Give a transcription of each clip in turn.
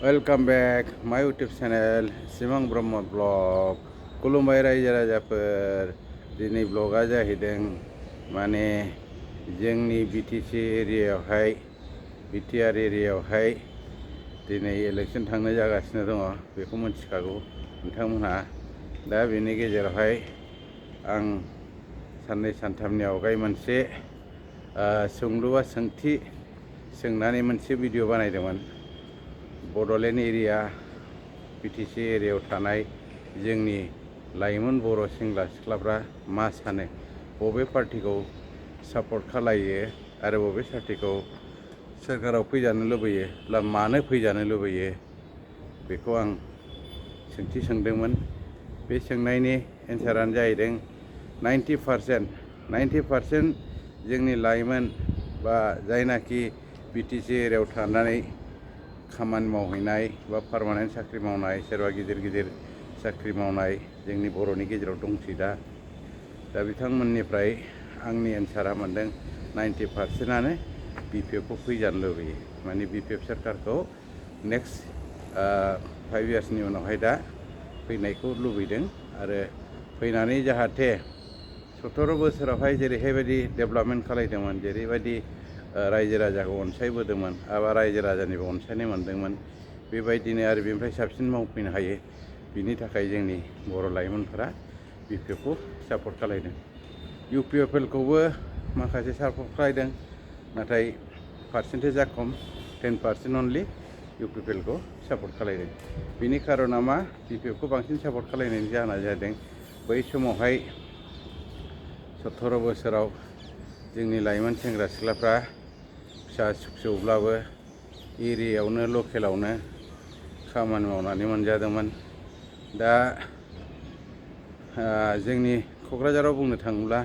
Welcome back माय YouTube channel सिमां Brahma blog खुलुमबाय रायजो राजाफोर। दिनै ब्लगा जाहैदों माने जोंनि बिटिसि एरियायावहाय बिटिआर एरियायावहाय दिनै इलेक्शन थांनो जागासिनो दङ, बेखौ मिथिखागौ नोंथांमोनहा। दा बेनि गेजेरावहाय आं साननै सानथामनि आवगाय मोनसे सोंलु बा सोंथि सोंनानै मोनसे भिडिअ बानायदोंमोन। बड'लेण्ड एरिया बिटिसि एरियायाव थानाय जोंनि लाइमोन बर' सेंग्रा सिख्लाफ्रा मा सानो, बबे पार्टिखौ सापर्ट खालायो आरो बबे पार्टिखौ सोरखाराव फैजानो लुबैयो, मानो फैजानो लुबैयो, बेखौ आं सोंथि सोंदोंमोन। बे सोंनायनि एन्सारानो जाहैदों 90% जोंनि लाइमोन बा जायनाखि बिटिसि एरियायाव थानानै खामानि मावहैनाय बा पारमानेन्ट साख्रि मावनाय, सोरबा गिदिर गिदिर साख्रि मावनाय जोंनि बर'नि गेजेराव दंसै दा बिथांमोननिफ्राय आंनि एन्सारा मोनदों 90%आनो बिपिएफखौ फैजानो लुबैयो। माने बिपिएफ सोरखारखौ नेक्स्ट 5 इयार्सनि उनावहाय दा फैनायखौ लुबैदों आरो फैनानै जाहाथे 17 बोसोरावहाय जेरैहायबायदि डेभेलपमेन्ट खालायदोंमोन, जेरैबायदि रायजो राजाखौ अनसायबोदोंमोन आरो रायजो राजानिबो अनसायनाय मोनदोंमोन, बेबायदिनो आरो बेनिफ्राय साबसिन मावफैनो हायो। बिनि थाखाय जोंनि बर' लाइमोनफोरा बिपिएफखौ सापर्ट खालायदों। इउपिएफएलखौबो माखासे सापर्ट खालायदों, नाथाय पार्सेन्टेजा खम, 10% अनलि इउपिएफएलखौ सापर्ट खालायदों। बिनि खारना मा, बिपिएफखौ बांसिन सापर्ट खालायनायनि जाहोना जादों बै समावहाय 17 बोसोराव जोंनि लाइमोन सेंग्रा सिख्लाफ्रा फिसा फिसौब्लाबो एरियायावनो लकेलावनो खामानि मावनानै मोनजादोंमोन। दा जोंनि क'क्राझाराव बुंनो थाङोब्ला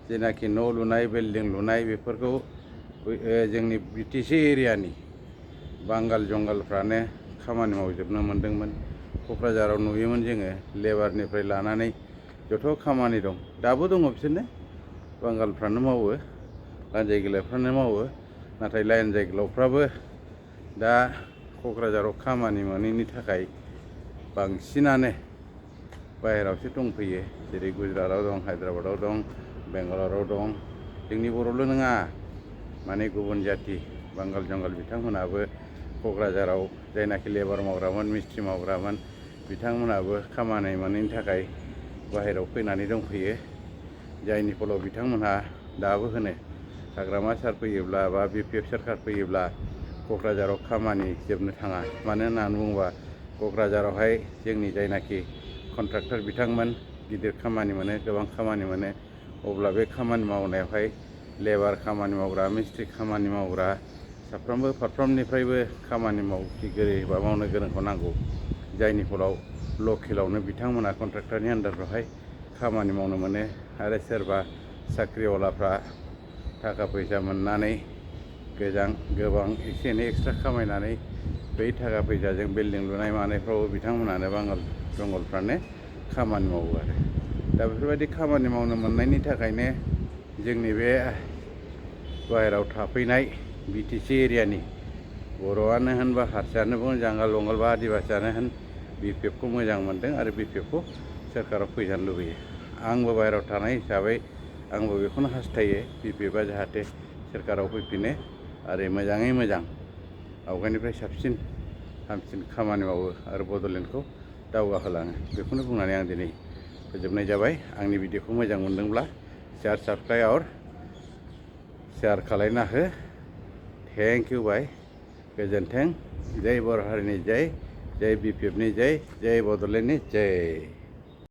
जेनाखि न' लुनाय, बिल्डिं लुनाय, बेफोरखौ जोंनि बिटिसि एरियानि बांगाल जंगालफ्रानो खामानि मावजोबनो मोनदोंमोन। क'क्राझाराव नुयोमोन जोङो लेबारनिफ्राय लानानै जथ' खामानि दं, दाबो दङ बिसोरनो, बांगालफ्रानो मावो, लान्जाय गोलावफ्रानो मावो। नाथाय लान्जाय गोलावफ्राबो दा क'क्राझाराव खामानि मोनैनि थाखाय बांसिनानो बाहेरायावसो दंफैयो। जेरै गुजरातआव दं, हायद्राबादाव दं, बेंगालराव दं। जोंनि बर'ल' नङा, माने गुबुन जाथि बांगाल जंगाल बिथांमोनाबो क'क्राझाराव जायनाखि लेबार मावग्रामोन, मिस्ट्रि मावग्रामोन, बिथांमोनाबो खामानि मोनैनि थाखाय बाहेरायाव फैनानै दंफैयो। जायनि फलाव बिथांमोनहा दाबो होनो हाग्रामा सार फैयोब्ला बा बिपिएफ सोरखार फैयोब्ला क'क्राझाराव खामानि जोबनो थाङा। मानो होननानै बुङोबा क'क्राझारावहाय जोंनि जायनाखि कन्ट्राक्टर बिथांमोन गिदिर खामानि मोनो, गोबां खामानि मोनो, अब्ला बे खामानि मावनायावहाय लेबार खामानि मावग्रा, मिस्ट्रि खामानि मावग्रा साफ्रोमबो फारफ्रोमनिफ्रायबो खामानि मावथिगिरि बा मावनो गोरोंखौ नांगौ। जायनि फलाव लकेलावनो बिथांमोना कन्ट्राक्टरनि आन्डारफ्रावहाय खामानि मावनो मोनो। आरो सोरबा साख्रिआवलाफ्रा थाखा फैसा मोननानै गोबां एसे एनै एक्सट्रा खामायनानै बै थाखा फैसाजों बिल्डिं लुनाय मानायफ्रावबो बिथांमोनानो बांगाल जंगलफ्रानो खामानि मावो आरो। दा बेफोरबायदि खामानि मावनो मोननायनि थाखायनो जोंनि बे बाहेरायाव थाफैनाय बिटिसि एरियानि बर'आनो होन बा हारसायानो बुं, जांगाल जंगाल बा आदिबासियानो होन, बिपिएफखौ मोजां मोनदों आरो बिपिएफखौ सोरखाराव फैजानो लुबैयो। आंबो बाहेरायाव थानाय हिसाबै आंबो बेखौनो हास्थायो, बिपिएफआ जाहाथे सोरखाराव फैफिनो आरो मोजाङै मोजां आवगायनिफ्राय साबसिन हामसिन खामानि मावो आरो बड'लेण्डखौ दावगाहोलाङो। बेखौनो बुंनानै आं दिनै फोजोबनाय जाबाय। आंनि भिडिअखौ मोजां मोनदोंब्ला शेयार खालायना हो। थेंक इउ बाय, गोजोन्थों। जय बर' हारिनि जय, जय बिपिएफनि जय, जय बड'लेण्डनि जय।